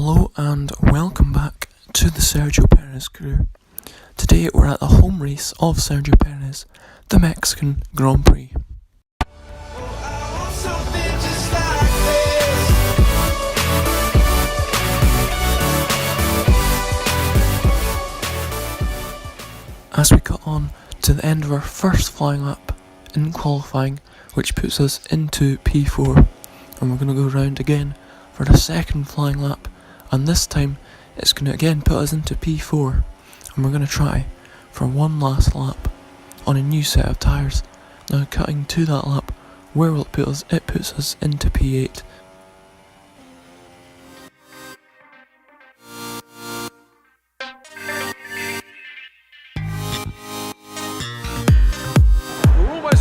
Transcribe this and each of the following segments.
Hello and welcome back to the Sergio Perez crew. Today we're at the home race of Sergio Perez, the Mexican Grand Prix. As we got on to the end of our first flying lap in qualifying, which puts us into P4, and we're going to go round again for the second flying lap, and this time it's going to again put us into P4, and we're going to try for one last lap on a new set of tyres. Now cutting to that lap, where will it put us? It puts us into P8.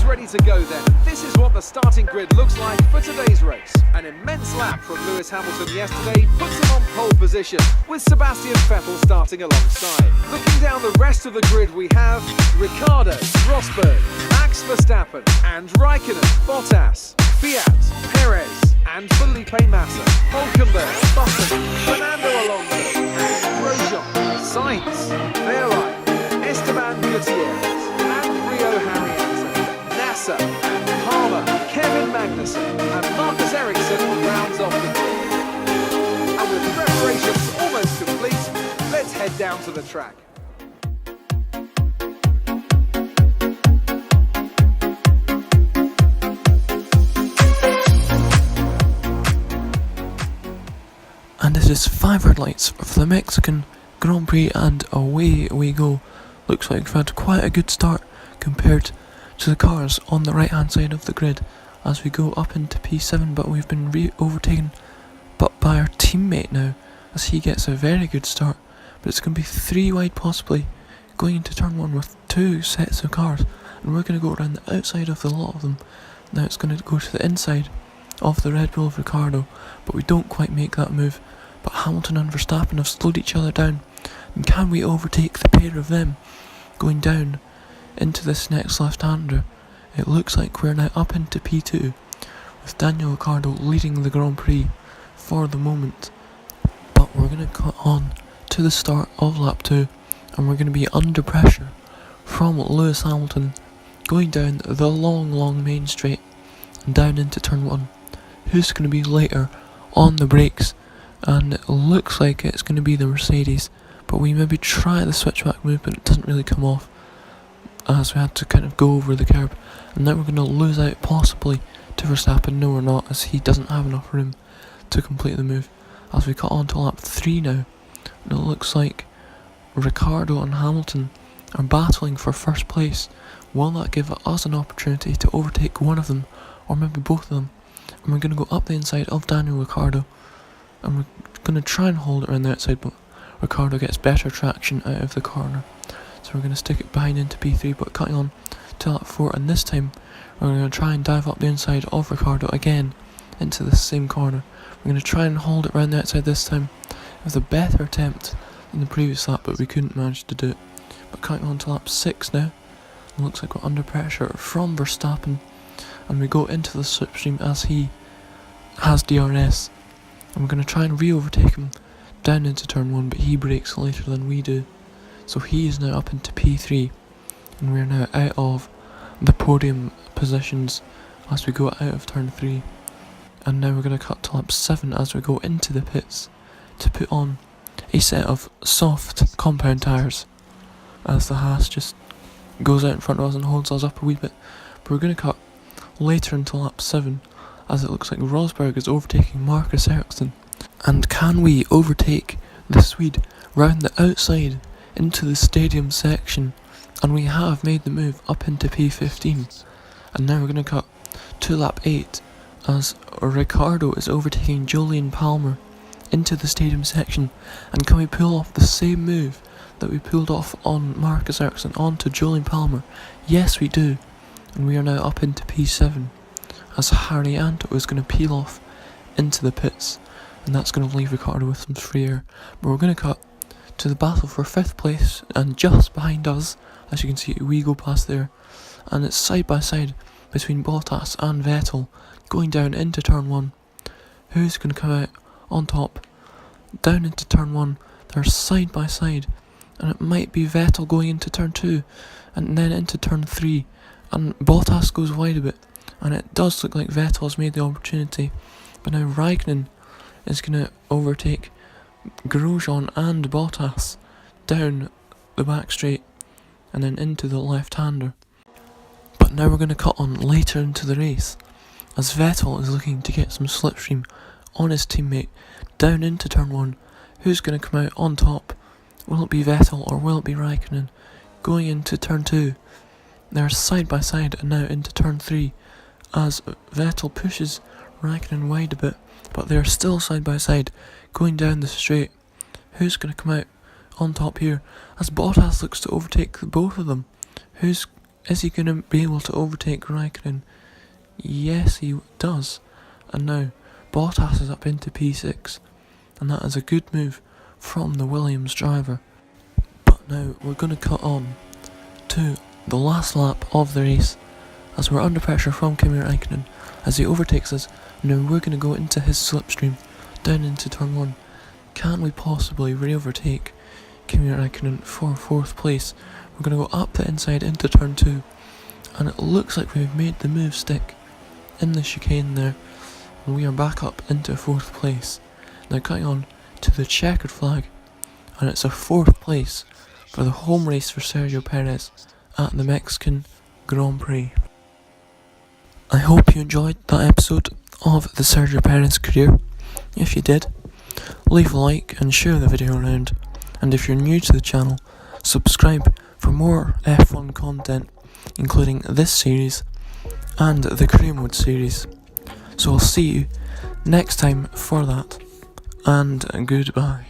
Ready to go then. This is what the starting grid looks like for today's race. An immense lap from Lewis Hamilton yesterday puts him on pole position, with Sebastian Vettel starting alongside. Looking down the rest of the grid, we have Ricciardo, Rosberg, Max Verstappen and Raikkonen, Bottas, Fiat, Perez and Felipe Massa, Hulkenberg, Button, Fernando Alonso, Grosjean, Sainz, Verlaine, Esteban Gutierrez and Rio Harriet. Palmer, Kevin Magnussen and Marcus Ericsson rounds off the grid. And with preparations almost complete, let's head down to the track. And it is 5 red lights for the Mexican Grand Prix, and away we go. Looks like we've had quite a good start compared to the cars on the right hand side of the grid as we go up into P7, but we've been overtaken by our teammate now as he gets a very good start, but it's going to be 3 wide possibly going into turn 1 with 2 sets of cars, and we're going to go around the outside of the lot of them. Now it's going to go to the inside of the Red Bull of Ricciardo, but we don't quite make that move, but Hamilton and Verstappen have slowed each other down, and can we overtake the pair of them going down into this next left-hander? It looks like we're now up into P2 with Daniel Ricciardo leading the Grand Prix for the moment, but we're going to cut on to the start of lap 2 and we're going to be under pressure from Lewis Hamilton going down the long main straight and down into turn 1. Who's going to be later on the brakes? And it looks like it's going to be the Mercedes, but we maybe try the switchback move but it doesn't really come off as we had to kind of go over the curb, and now we're going to lose out possibly to Verstappen. No, we're not, as he doesn't have enough room to complete the move as we cut on to lap 3 now, and it looks like Ricciardo and Hamilton are battling for first place. Will that give us an opportunity to overtake one of them or maybe both of them? And we're going to go up the inside of Daniel Ricciardo and we're going to try and hold it around the outside, but Ricciardo gets better traction out of the corner. So we're going to stick it behind into P3, but cutting on to lap 4, and this time we're going to try and dive up the inside of Ricciardo again into the same corner. We're going to try and hold it around the outside this time with a better attempt than the previous lap, but we couldn't manage to do it. But cutting on to lap 6 now, it looks like we're under pressure from Verstappen, and we go into the slipstream as he has DRS, and we're going to try and re-overtake him down into turn 1, but he brakes later than we do. So he is now up into P3 and we're now out of the podium positions as we go out of turn 3. And now we're going to cut to lap 7 as we go into the pits to put on a set of soft compound tyres as the Haas just goes out in front of us and holds us up a wee bit. But we're going to cut later into lap 7 as it looks like Rosberg is overtaking Marcus Ericsson. And can we overtake the Swede round the outside into the stadium section? And we have made the move up into P15, and now we're going to cut to lap 8 as Ricciardo is overtaking Julian Palmer into the stadium section. And can we pull off the same move that we pulled off on Marcus Ericsson onto Julian Palmer? Yes, we do, and we are now up into P7 as Harrianto is going to peel off into the pits, and that's going to leave Ricciardo with some free air. But we're going to cut to the battle for 5th place, and just behind us, as you can see, we go past there, and it's side by side between Bottas and Vettel going down into turn 1. Who's going to come out on top? down into turn 1, they're side by side, and it might be Vettel going into turn 2, and then into turn 3, and Bottas goes wide a bit, and it does look like Vettel has made the opportunity, but now Raikkonen is going to overtake Grosjean and Bottas down the back straight, and then into the left-hander. But now we're going to cut on later into the race, as Vettel is looking to get some slipstream on his teammate down into turn 1. Who's going to come out on top? Will it be Vettel or will it be Raikkonen? Going into turn 2, they're side by side, and now into turn 3 as Vettel pushes Raikkonen wide a bit, but they're still side by side going down the straight. Who's going to come out on top here as Bottas looks to overtake both of them? Is he going to be able to overtake Raikkonen? Yes, he does. And now Bottas is up into P6, and that is a good move from the Williams driver. But now we're going to cut on to the last lap of the race, as we're under pressure from Kimi Raikkonen as he overtakes us. Now we're going to go into his slipstream down into turn 1. Can we possibly re-overtake Kimi Raikkonen for 4th place? We're going to go up the inside into turn 2, and it looks like we've made the move stick in the chicane there, and we are back up into 4th place. Now cutting on to the checkered flag, and it's a 4th place for the home race for Sergio Perez at the Mexican Grand Prix. I hope you enjoyed that episode of the Sergio Perez career. If you did, leave a like and share the video around, and if you're new to the channel, subscribe for more F1 content, including this series and the career mode series. So I'll see you next time for that, and goodbye.